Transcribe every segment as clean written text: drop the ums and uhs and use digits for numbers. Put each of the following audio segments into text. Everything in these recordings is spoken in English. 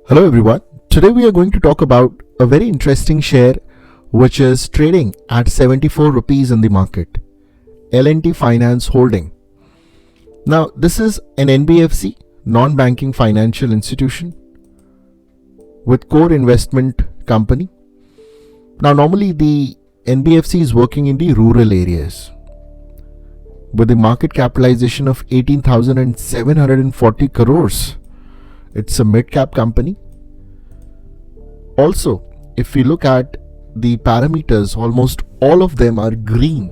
Hello everyone. Today we are going to talk about a very interesting share which is trading at 74 rupees in the market. L&T Finance Holding. Now this is an NBFC, non-banking financial institution with core investment company. Now normally the NBFC is working in the rural areas with a market capitalization of 18,740 crores. It's a mid-cap company. Also, if we look at the parameters, almost all of them are green,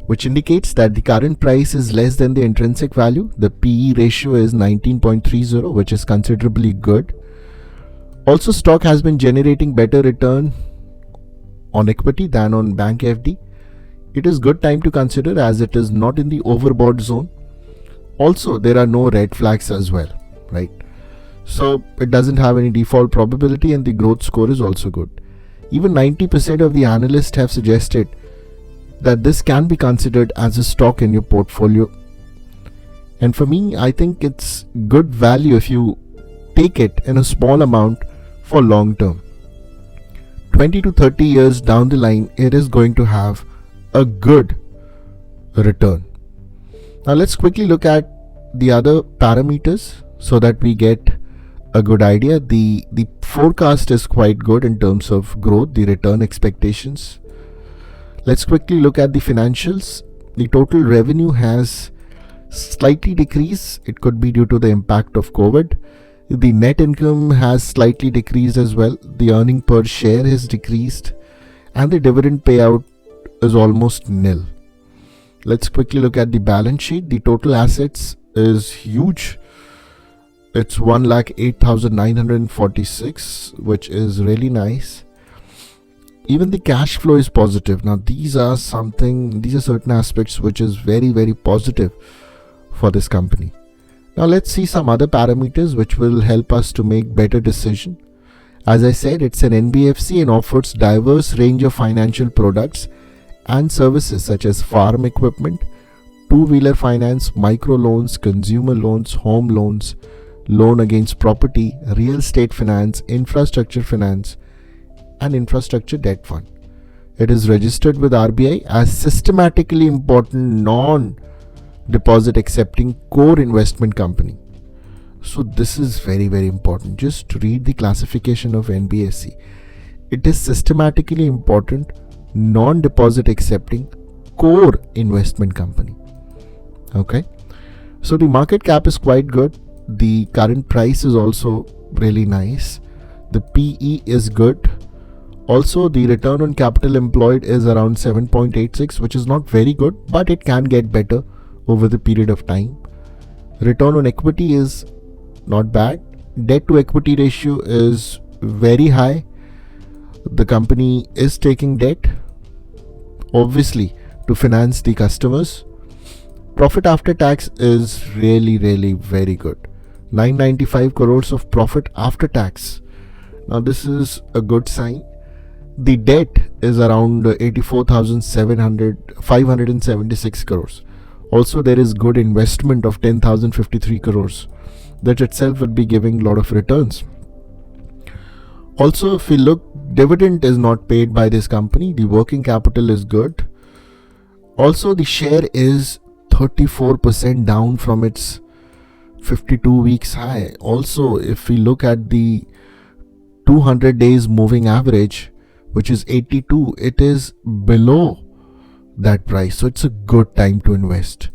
which indicates that the current price is less than the intrinsic value. The PE ratio is 19.30, which is considerably good. Also, stock has been generating better return on equity than on bank FD. It is good time to consider as it is not in the overbought zone. Also, there are no red flags as well, right? So it doesn't have any default probability and the growth score is also good. Even 90% of the analysts have suggested that this can be considered as a stock in your portfolio. And for me, I think it's good value if you take it in a small amount for long term. 20 to 30 years down the line, it is going to have a good return. Now let's quickly look at the other parameters so that we get a good idea. The forecast is quite good in terms of growth, the return expectations. Let's quickly look at the financials. The total revenue has slightly decreased. It could be due to the impact of COVID. The net income has slightly decreased as well. The earning per share has decreased and the dividend payout is almost nil. Let's quickly look at the balance sheet. The total assets is huge. It's 1,08,946, which is really nice. Even the cash flow is positive. Now these are certain aspects which is very, very positive for this company. Now let's see some other parameters which will help us to make better decision. As I said, it's an NBFC and offers diverse range of financial products and services such as farm equipment, two-wheeler finance, micro loans, consumer loans, home loans, loan against property, real estate finance, infrastructure finance, and infrastructure debt fund. It is registered with RBI as systematically important non-deposit accepting core investment company. So this is very, very important. Just read the classification of NBFC. It is systematically important non-deposit accepting core investment company. Okay. So the market cap is quite good. The current price is also really nice. The PE is good. Also, the return on capital employed is around 7.86, which is not very good, but it can get better over the period of time. Return on equity is not bad. Debt to equity ratio is very high. The company is taking debt, obviously, to finance the customers. Profit after tax is really, really very good. 995 crores of profit after tax. Now this is a good sign. The debt is around 576 crores. Also there is good investment of 10,053 crores. That itself would be giving a lot of returns. Also, if we look, dividend is not paid by this company. The working capital is good. Also the share is 34% down from its 52 weeks high. Also, if we look at the 200 days moving average, which is 82, it is below that price. So it's a good time to invest.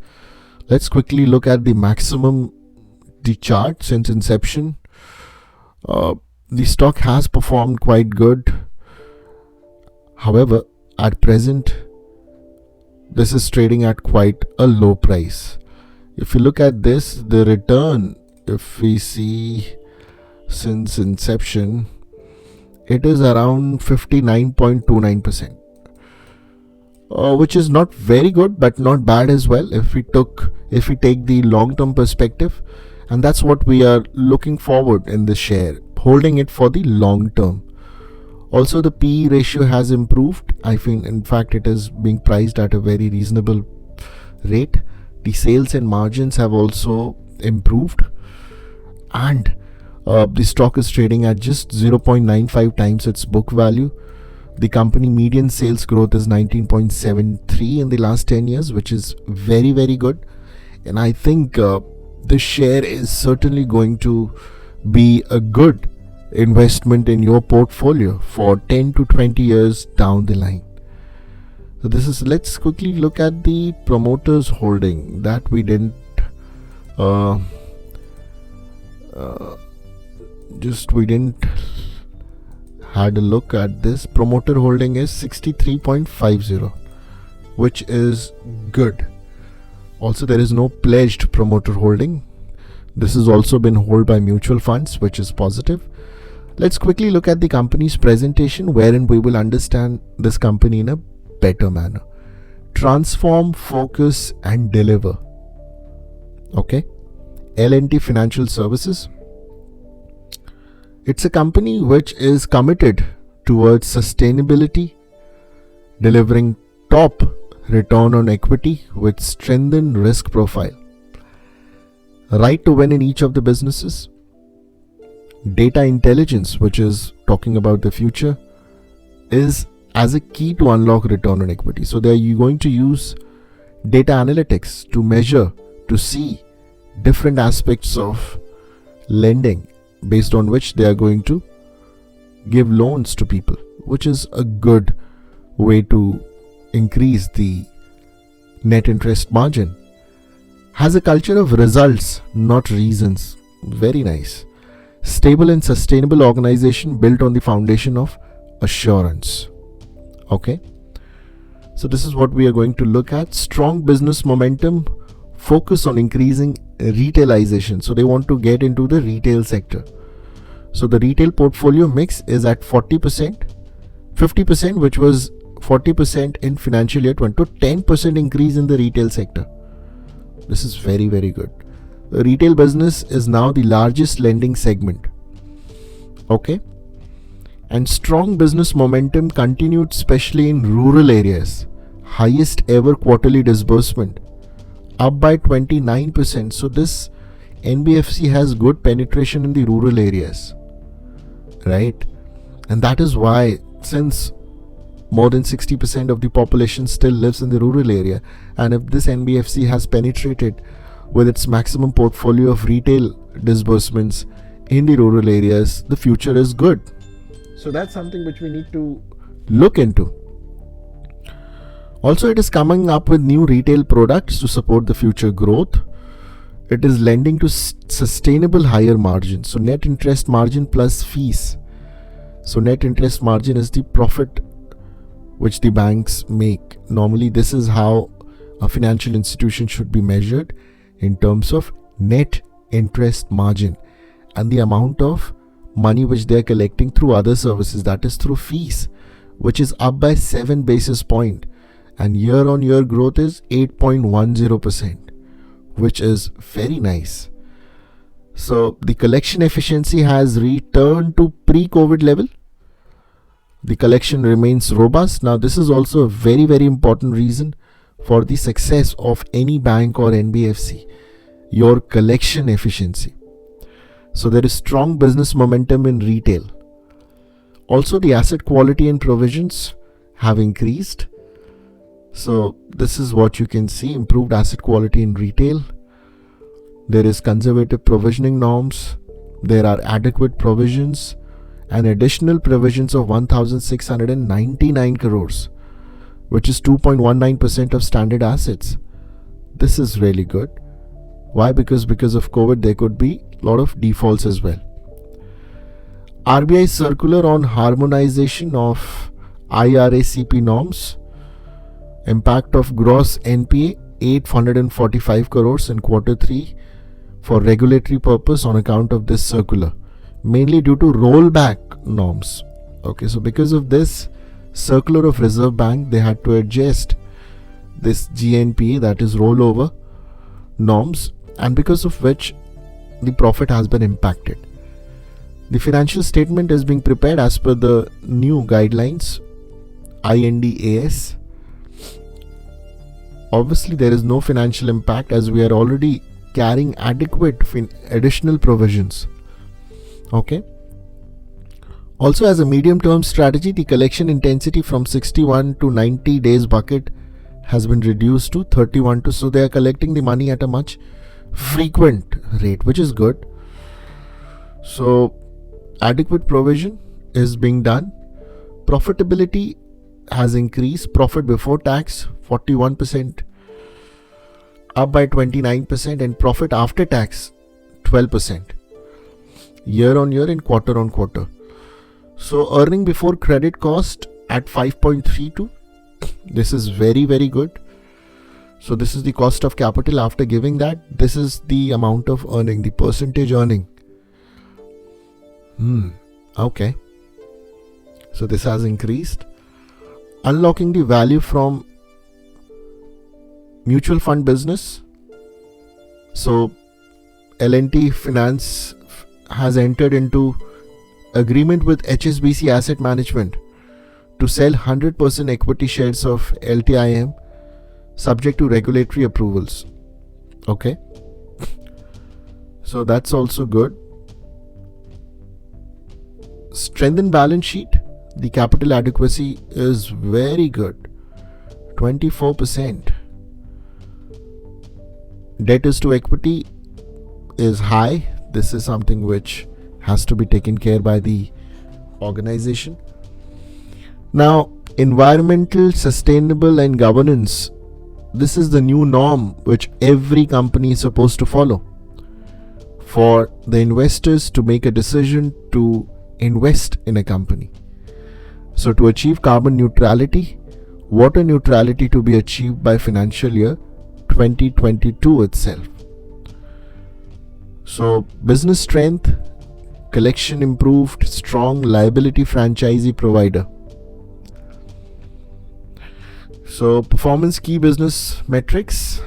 Let's quickly look at the maximum, the chart since inception. The stock has performed quite good. However, at present, this is trading at quite a low price. If you look at this, the return, if we see since inception, it is around 59.29%, which is not very good, but not bad as well if we take the long-term perspective. And that's what we are looking forward in this share, holding it for the long term. Also, the PE ratio has improved. I think, in fact, it is being priced at a very reasonable rate. The sales and margins have also improved. And The stock is trading at just 0.95 times its book value. The company median sales growth is 19.73 in the last 10 years, which is very, very good. And I think this share is certainly going to be a good investment in your portfolio for 10 to 20 years down the line. So let's quickly look at the promoters holding that we didn't had a look at. This promoter holding is 63.50, which is good. Also, there is no pledged promoter holding. This has also been held by mutual funds, which is positive. Let's quickly look at the company's presentation, wherein we will understand this company in a better manner. Transform, focus and deliver. Okay. L&T Financial Services. It's a company which is committed towards sustainability, delivering top return on equity with strengthened risk profile. Right to win in each of the businesses. Data intelligence, which is talking about the future, is as a key to unlock return on equity. So there you're going to use data analytics to measure, to see different aspects of lending, based on which they are going to give loans to people, which is a good way to increase the net interest margin. Has a culture of results, not reasons. Very nice. Stable and sustainable organization built on the foundation of assurance. Okay. So this is what we are going to look at. Strong business momentum, focus on increasing retailization. So they want to get into the retail sector. So the retail portfolio mix is at 40%, 50%, which was 40% in financial year 20, to 10% increase in the retail sector. This is very, very good. The retail business is now the largest lending segment. Okay. And strong business momentum continued, especially in rural areas. Highest ever quarterly disbursement, up by 29%. So this NBFC has good penetration in the rural areas, right? And that is why, since more than 60% of the population still lives in the rural area, and if this NBFC has penetrated with its maximum portfolio of retail disbursements in the rural areas, the future is good. So that's something which we need to look into. Also, it is coming up with new retail products to support the future growth. It is lending to sustainable higher margins. So net interest margin plus fees. So net interest margin is the profit which the banks make. Normally, this is how a financial institution should be measured, in terms of net interest margin and the amount of money which they are collecting through other services, that is through fees, which is up by 7 basis points, and year on year growth is 8.10%, which is very nice. So the collection efficiency has returned to pre-COVID level. The collection remains robust. Now this is also a very, very important reason for the success of any bank or NBFC, your collection efficiency. So there is strong business momentum in retail. Also, the asset quality and provisions have increased. So this is what you can see: improved asset quality in retail. There is conservative provisioning norms. There are adequate provisions and additional provisions of 1,699 crores, which is 2.19% of standard assets. This is really good. Why? Because of COVID, there could be a lot of defaults as well. RBI circular on harmonization of IRACP norms. Impact of gross NPA 845 crores in Q3 for regulatory purpose on account of this circular, mainly due to rollback norms. Okay, so because of this circular of Reserve Bank, they had to adjust this GNPA, that is rollover norms, and because of which the profit has been impacted. The financial statement is being prepared as per the new guidelines, IND-AS. Obviously, there is no financial impact as we are already carrying adequate additional provisions Okay. Also, as a medium-term strategy, the collection intensity from 61 to 90 days bucket has been reduced to 31 to, so they are collecting the money at a much frequent rate, which is good. So adequate provision is being done. Profitability has increased. Profit before tax 41%, up by 29%, and profit after tax 12% year on year and quarter on quarter. So earning before credit cost at 5.32. This is very, very good. So this is the cost of capital. After giving that, this is the amount of earning, the percentage earning. Okay. So this has increased. Unlocking the value from mutual fund business. So L&T Finance has entered into agreement with HSBC Asset Management to sell 100% equity shares of LTIM subject to regulatory approvals. Okay. So that's also good. Strengthened balance sheet. The capital adequacy is very good. 24%. Debt is to equity is high. This is something which has to be taken care by the organization. Now, environmental, sustainable and governance. This is the new norm which every company is supposed to follow. For the investors to make a decision to invest in a company. So to achieve carbon neutrality, water neutrality to be achieved by financial year 2022 itself. So business strength, collection improved, strong liability franchisee provider. So performance key business metrics.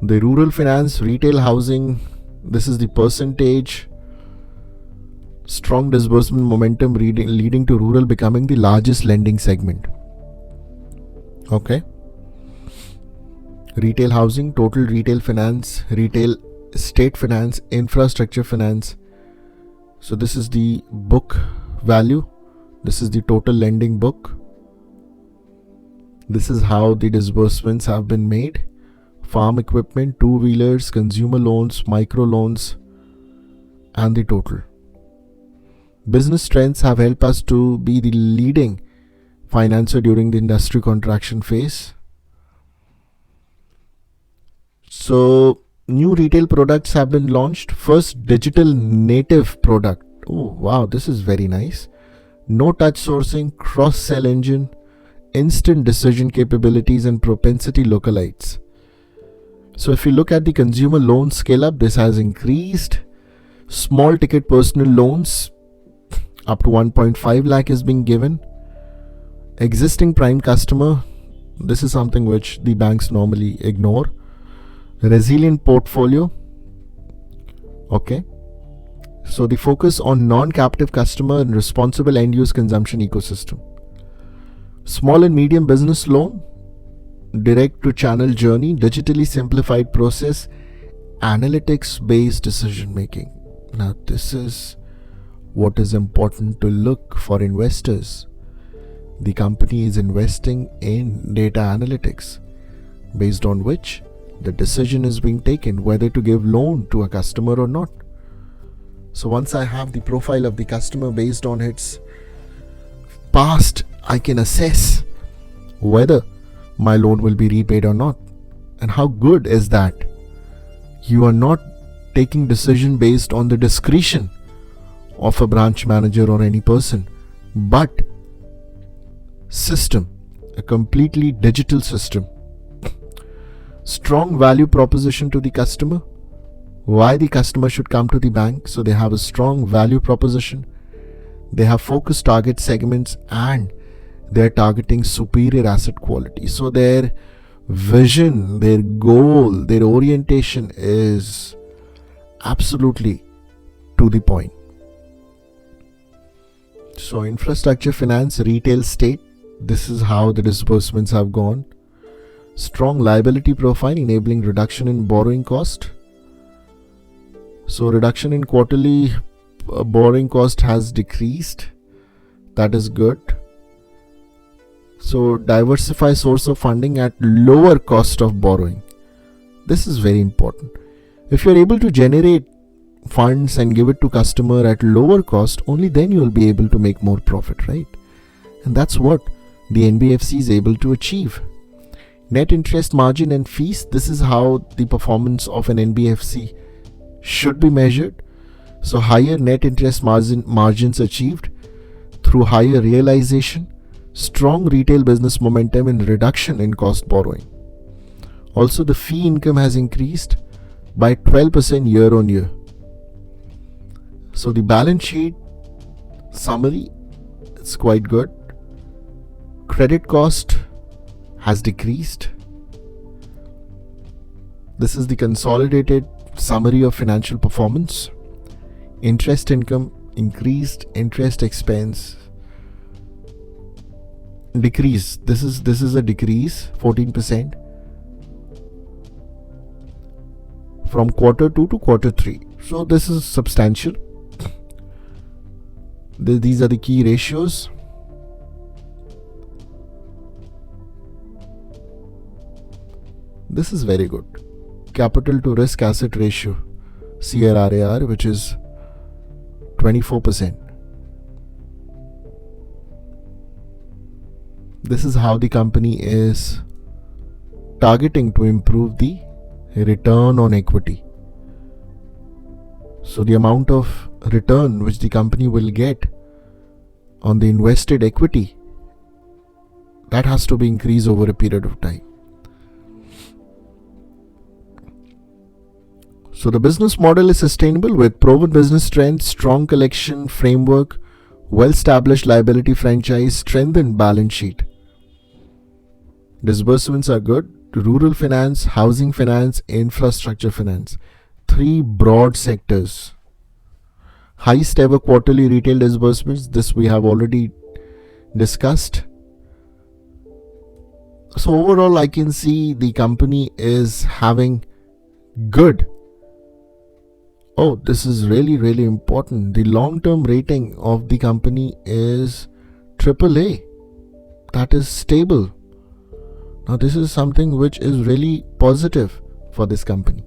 The rural finance, retail housing, this is the percentage. Strong disbursement momentum leading to rural becoming the largest lending segment. Okay. Retail housing, total retail finance, retail estate finance, infrastructure finance. So this is the book value. This is the total lending book. This is how the disbursements have been made. Farm equipment, two-wheelers, consumer loans, micro loans, and the total. Business strengths have helped us to be the leading financer during the industry contraction phase. So new retail products have been launched. First digital native product. Oh wow, this is very nice. No touch sourcing, cross-sell engine, instant decision capabilities and propensity lookalikes. So if you look at the consumer loan scale up, this has increased. Small ticket personal loans up to 1.5 lakh is being given. Existing prime customer, this is something which the banks normally ignore. Resilient portfolio. Okay. So the focus on non-captive customer and responsible end-use consumption ecosystem. Small and medium business loan, direct to channel journey, digitally simplified process, analytics-based decision making. Now this is what is important to look for investors. The company is investing in data analytics, based on which the decision is being taken whether to give loan to a customer or not. So once I have the profile of the customer based on its past, I can assess whether my loan will be repaid or not. And how good is that? You are not taking decision based on the discretion of a branch manager or any person, but system, a completely digital system. Strong value proposition to the customer. Why the customer should come to the bank? So they have a strong value proposition. They have focused target segments and they're targeting superior asset quality. So their vision, their goal, their orientation is absolutely to the point. So infrastructure finance, retail state, this is how the disbursements have gone. Strong liability profile enabling reduction in borrowing cost. So reduction in quarterly borrowing cost has decreased. That is good. So diversify source of funding at lower cost of borrowing. This is very important. If you are able to generate funds and give it to customer at lower cost, only then you will be able to make more profit, right? And that's what the NBFC is able to achieve. Net interest margin and fees, this is how the performance of an NBFC should be measured. So higher net interest margins achieved through higher realization, strong retail business momentum and reduction in cost borrowing. Also, the fee income has increased by 12% year on year. So the balance sheet summary is quite good. Credit cost has decreased. This is the consolidated summary of financial performance. Interest income increased, interest expense decreased. This is a decrease, 14% from quarter 2 to quarter 3. So this is substantial. These are the key ratios. This is very good. Capital to risk asset ratio, CRAR, which is 24%. This is how the company is targeting to improve the return on equity. So the amount of return which the company will get on the invested equity, that has to be increased over a period of time. So the business model is sustainable with proven business strength, strong collection framework, well-established liability franchise, strengthened balance sheet. Disbursements are good. Rural finance, housing finance, infrastructure finance. 3 broad sectors. Highest ever quarterly retail disbursements. This we have already discussed. So overall, I can see the company is having good. Oh, this is really, really important. The long-term rating of the company is AAA. That is stable. Now, this is something which is really positive for this company.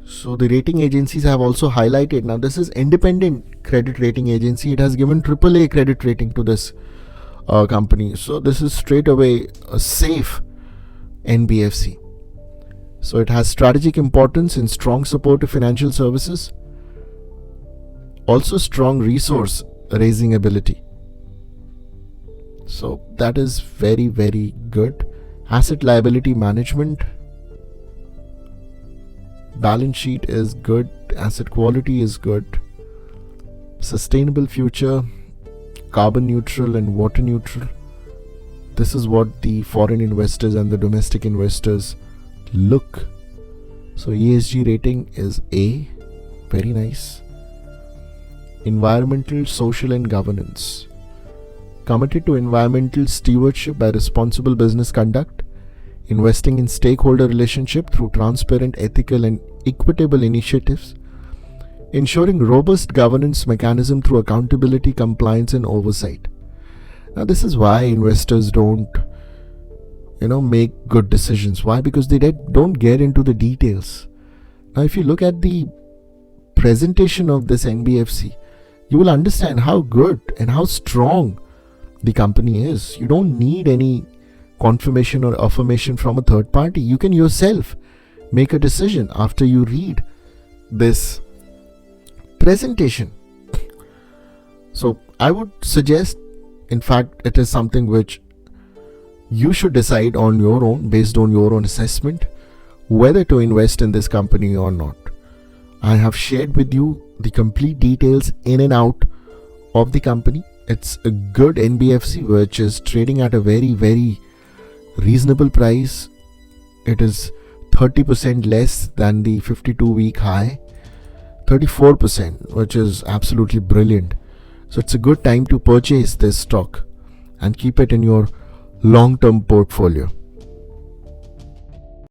So, the rating agencies have also highlighted. Now, this is independent credit rating agency. It has given AAA credit rating to this company. So, this is straight away a safe NBFC. So, it has strategic importance in strong support to financial services. Also, strong resource raising ability. So that is very, very good. Asset liability management. Balance sheet is good. Asset quality is good. Sustainable future. Carbon neutral and water neutral. This is what the foreign investors and the domestic investors look. So ESG rating is A. Very nice. Environmental, social and governance. Committed to environmental stewardship by responsible business conduct, investing in stakeholder relationship through transparent, ethical and equitable initiatives, ensuring robust governance mechanism through accountability, compliance and oversight. Now this is why investors don't make good decisions. Why? Because they don't get into the details. Now if you look at the presentation of this NBFC, you will understand how good and how strong the company is. You don't need any confirmation or affirmation from a third party. You can yourself make a decision after you read this presentation. So I would suggest, in fact, it is something which you should decide on your own, based on your own assessment, whether to invest in this company or not. I have shared with you the complete details in and out of the company. It's a good NBFC which is trading at a very, very reasonable price. It is 30% less than the 52-week high, 34%, which is absolutely brilliant. So it's a good time to purchase this stock and keep it in your long-term portfolio.